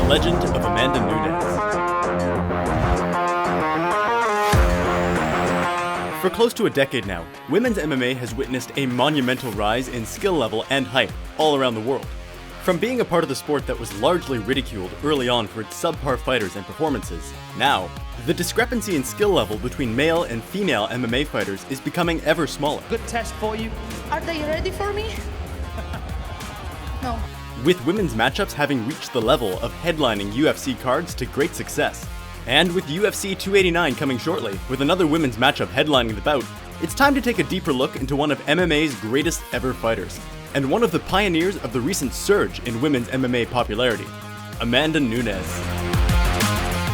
legend of Amanda Nunes. For close to a decade now, women's MMA has witnessed a monumental rise in skill level and hype all around the world. From being a part of the sport that was largely ridiculed early on for its subpar fighters and performances, now, the discrepancy in skill level between male and female MMA fighters is becoming ever smaller. Good test for you. Are they ready for me? No. With women's matchups having reached the level of headlining UFC cards to great success. And with UFC 289 coming shortly, with another women's matchup headlining the bout, it's time to take a deeper look into one of MMA's greatest ever fighters, and one of the pioneers of the recent surge in women's MMA popularity, Amanda Nunes.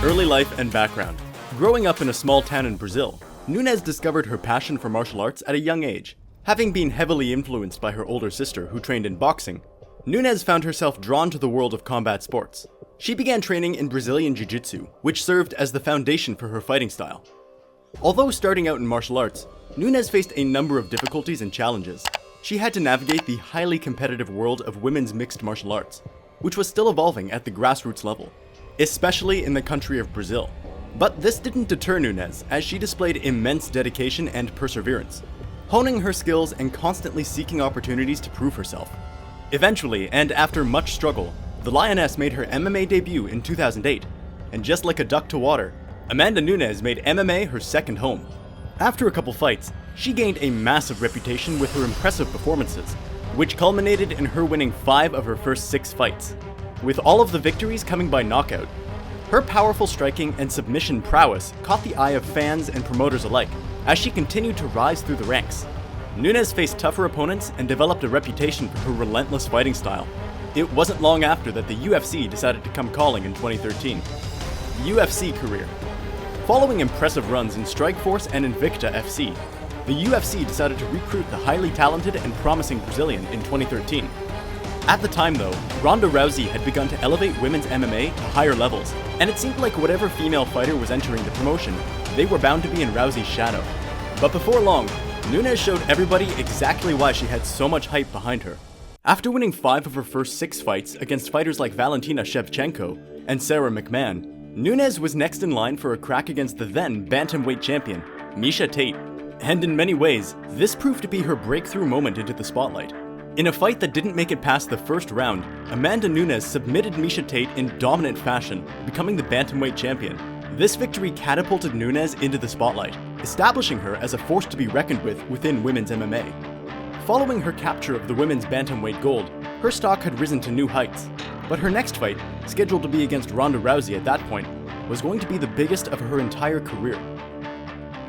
Early life and background. Growing up in a small town in Brazil, Nunes discovered her passion for martial arts at a young age. Having been heavily influenced by her older sister who trained in boxing, Nunes found herself drawn to the world of combat sports. She began training in Brazilian Jiu-Jitsu, which served as the foundation for her fighting style. Although starting out in martial arts, Nunes faced a number of difficulties and challenges. She had to navigate the highly competitive world of women's mixed martial arts, which was still evolving at the grassroots level, especially in the country of Brazil. But this didn't deter Nunes, as she displayed immense dedication and perseverance, honing her skills and constantly seeking opportunities to prove herself. Eventually, and after much struggle, the Lioness made her MMA debut in 2008, and just like a duck to water, Amanda Nunes made MMA her second home. After a couple fights, she gained a massive reputation with her impressive performances, which culminated in her winning 5 of her first 6 fights, with all of the victories coming by knockout. Her powerful striking and submission prowess caught the eye of fans and promoters alike as she continued to rise through the ranks. Nunes faced tougher opponents and developed a reputation for her relentless fighting style. It wasn't long after that the UFC decided to come calling in 2013. UFC career. Following impressive runs in Strikeforce and Invicta FC, the UFC decided to recruit the highly talented and promising Brazilian in 2013. At the time though, Ronda Rousey had begun to elevate women's MMA to higher levels, and it seemed like whatever female fighter was entering the promotion, they were bound to be in Rousey's shadow. But before long, Nunes showed everybody exactly why she had so much hype behind her. After winning 5 of her first 6 fights against fighters like Valentina Shevchenko and Sarah McMahon, Nunes was next in line for a crack against the then bantamweight champion, Miesha Tate. And in many ways, this proved to be her breakthrough moment into the spotlight. In a fight that didn't make it past the first round, Amanda Nunes submitted Miesha Tate in dominant fashion, becoming the bantamweight champion. This victory catapulted Nunes into the spotlight, establishing her as a force to be reckoned with within women's MMA. Following her capture of the women's bantamweight gold, her stock had risen to new heights, but her next fight, scheduled to be against Ronda Rousey at that point, was going to be the biggest of her entire career.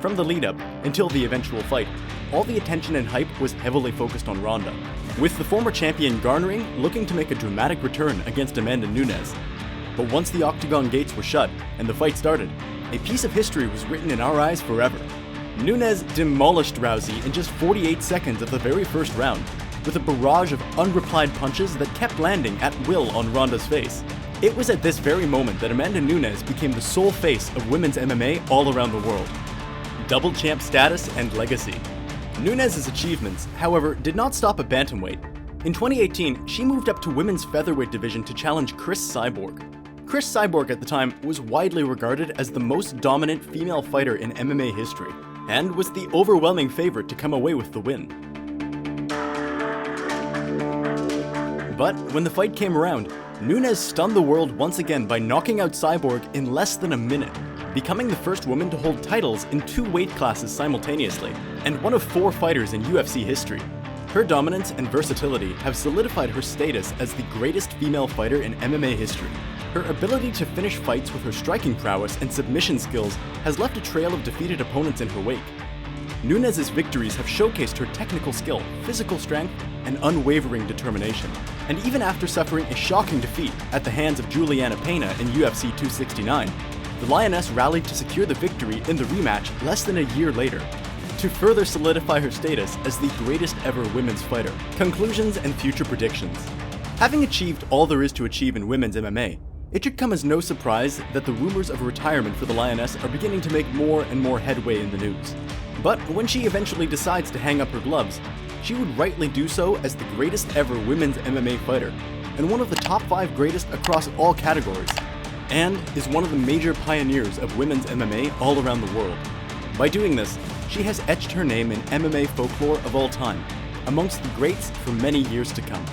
From the lead-up until the eventual fight, all the attention and hype was heavily focused on Ronda, with the former champion garnering looking to make a dramatic return against Amanda Nunes. But once the Octagon gates were shut and the fight started, a piece of history was written in our eyes forever. Nunes demolished Rousey in just 48 seconds of the very first round, with a barrage of unreplied punches that kept landing at will on Ronda's face. It was at this very moment that Amanda Nunes became the sole face of women's MMA all around the world. Double champ status and legacy. Nunes' achievements, however, did not stop at bantamweight. In 2018, she moved up to women's featherweight division to challenge Cris Cyborg. Cris Cyborg at the time was widely regarded as the most dominant female fighter in MMA history, and was the overwhelming favorite to come away with the win. But when the fight came around, Nunes stunned the world once again by knocking out Cyborg in less than a minute, becoming the first woman to hold titles in 2 weight classes simultaneously, and one of 4 fighters in UFC history. Her dominance and versatility have solidified her status as the greatest female fighter in MMA history. Her ability to finish fights with her striking prowess and submission skills has left a trail of defeated opponents in her wake. Nunes' victories have showcased her technical skill, physical strength, and unwavering determination. And even after suffering a shocking defeat at the hands of Juliana Pena in UFC 269, the Lioness rallied to secure the victory in the rematch less than a year later, to further solidify her status as the greatest ever women's fighter. Conclusions and future predictions. Having achieved all there is to achieve in women's MMA, it should come as no surprise that the rumors of retirement for the Lioness are beginning to make more and more headway in the news. But when she eventually decides to hang up her gloves, she would rightly do so as the greatest ever women's MMA fighter, and one of the top 5 greatest across all categories, and is one of the major pioneers of women's MMA all around the world. By doing this, she has etched her name in MMA folklore of all time, amongst the greats for many years to come.